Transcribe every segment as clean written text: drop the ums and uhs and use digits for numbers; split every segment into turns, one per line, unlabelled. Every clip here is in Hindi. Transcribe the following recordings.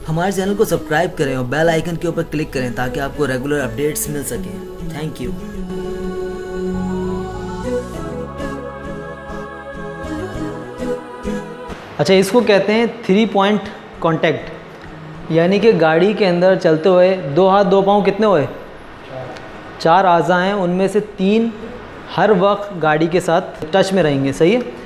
हमारे चैनल को सब्सक्राइब करें और बेल आइकन के ऊपर क्लिक करें ताकि आपको रेगुलर अपडेट्स मिल सकें। Thank you.
अच्छा, इसको कहते हैं 3 पॉइंट कांटेक्ट, यानी कि गाड़ी के अंदर चलते हुए 2 हाथ 2 पाँव कितने हुए? 4 अज़ा हैं, उनमें से 3 हर वक्त गाड़ी के साथ टच में रहेंगे। सही है।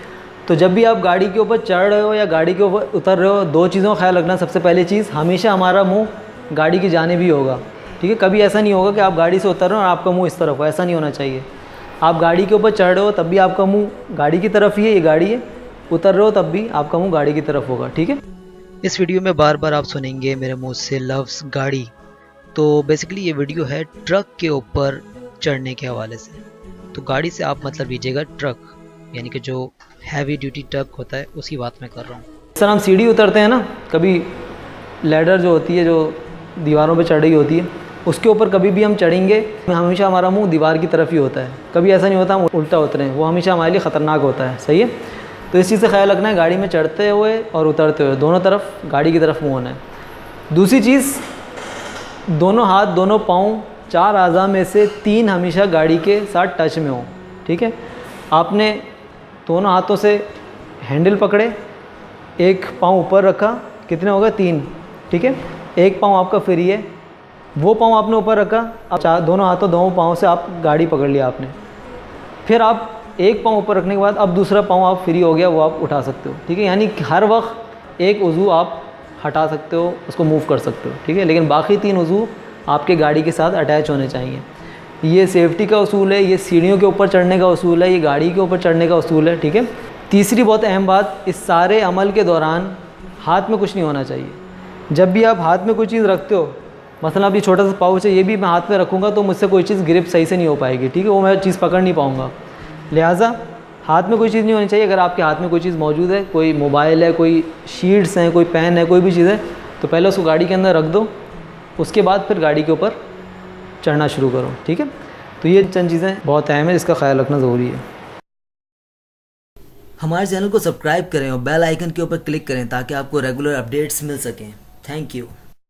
तो जब भी आप गाड़ी के ऊपर चढ़ रहे हो या गाड़ी के ऊपर उतर रहे हो, 2 चीज़ों का ख्याल रखना। सबसे पहली चीज़, हमेशा हमारा मुंह गाड़ी की जानिब ही होगा। ठीक है। कभी ऐसा नहीं होगा कि आप गाड़ी से उतर रहे हो और आपका मुंह इस तरफ हो, ऐसा नहीं होना चाहिए। आप गाड़ी के ऊपर चढ़ रहे हो तब भी आपका मुंह गाड़ी की तरफ ही है, ये गाड़ी है। उतर रहे हो तब भी आपका मुंह गाड़ी की तरफ होगा। ठीक है।
इस वीडियो में बार बार आप सुनेंगे मेरे मुंह से लफ्ज़ गाड़ी। तो बेसिकली ये वीडियो है ट्रक के ऊपर चढ़ने के हवाले से। तो गाड़ी से आप मतलब लीजिएगा ट्रक, यानी कि जो हैवी ड्यूटी ट्रक होता है उसकी बात मैं कर रहा हूँ।
सर, हम सीढ़ी उतरते हैं ना, कभी लैडर जो होती है जो दीवारों पे चढ़ रही होती है, उसके ऊपर कभी भी हम चढ़ेंगे, हमेशा हमारा मुंह दीवार की तरफ ही होता है। कभी ऐसा नहीं होता हम उल्टा उतरें, वो हमेशा हमारे लिए ख़तरनाक होता है। सही है। तो इस चीज़ से ख्याल रखना है, गाड़ी में चढ़ते हुए और उतरते हुए दोनों तरफ गाड़ी की तरफ मुँह होना है। दूसरी चीज़, दोनों हाथ दोनों पाँव 4 अज़ा में से 3 हमेशा गाड़ी के साथ टच में हो। ठीक है। आपने दोनों हाथों से हैंडल पकड़े, एक पाँव ऊपर रखा, कितने हो गए? 3। ठीक है। एक पाँव आपका फ्री है, वो पाँव आपने ऊपर रखा। अब दोनों हाथों दोनों पाँव से आप गाड़ी पकड़ लिया आपने। फिर आप एक पाँव ऊपर रखने के बाद अब दूसरा पाँव आप फ्री हो गया, वो आप उठा सकते हो। ठीक है। यानी हर वक्त एक उज़ू आप हटा सकते हो, उसको मूव कर सकते हो। ठीक है। लेकिन बाकी 3 उज़ू आपके गाड़ी के साथ अटैच होने चाहिए। ये सेफ्टी का उसूल है, ये सीढ़ियों के ऊपर चढ़ने का उसूल है, ये गाड़ी के ऊपर चढ़ने का उसूल है। ठीक है। तीसरी बहुत अहम बात, इस सारे अमल के दौरान हाथ में कुछ नहीं होना चाहिए। जब भी आप हाथ में कोई चीज़ रखते हो, मसलन अभी छोटा सा पाउच है, ये भी मैं हाथ में रखूँगा तो मुझसे कोई चीज़ ग्रिप सही से नहीं हो पाएगी। ठीक है। वो मैं चीज़ पकड़ नहीं पाऊँगा। लिहाजा हाथ में कोई चीज़ नहीं होनी चाहिए। अगर आपके हाथ में कोई चीज़ मौजूद है, कोई मोबाइल है, कोई शीट्स हैं, कोई पेन है, कोई भी चीज़ है, तो पहले उसको गाड़ी के अंदर रख दो, उसके बाद फिर गाड़ी के ऊपर चढ़ना शुरू करो। ठीक है। तो ये चंद चीज़ें बहुत अहम है, इसका ख्याल रखना ज़रूरी है।
हमारे चैनल को सब्सक्राइब करें और बेल आइकन के ऊपर क्लिक करें ताकि आपको रेगुलर अपडेट्स मिल सकें। Thank you.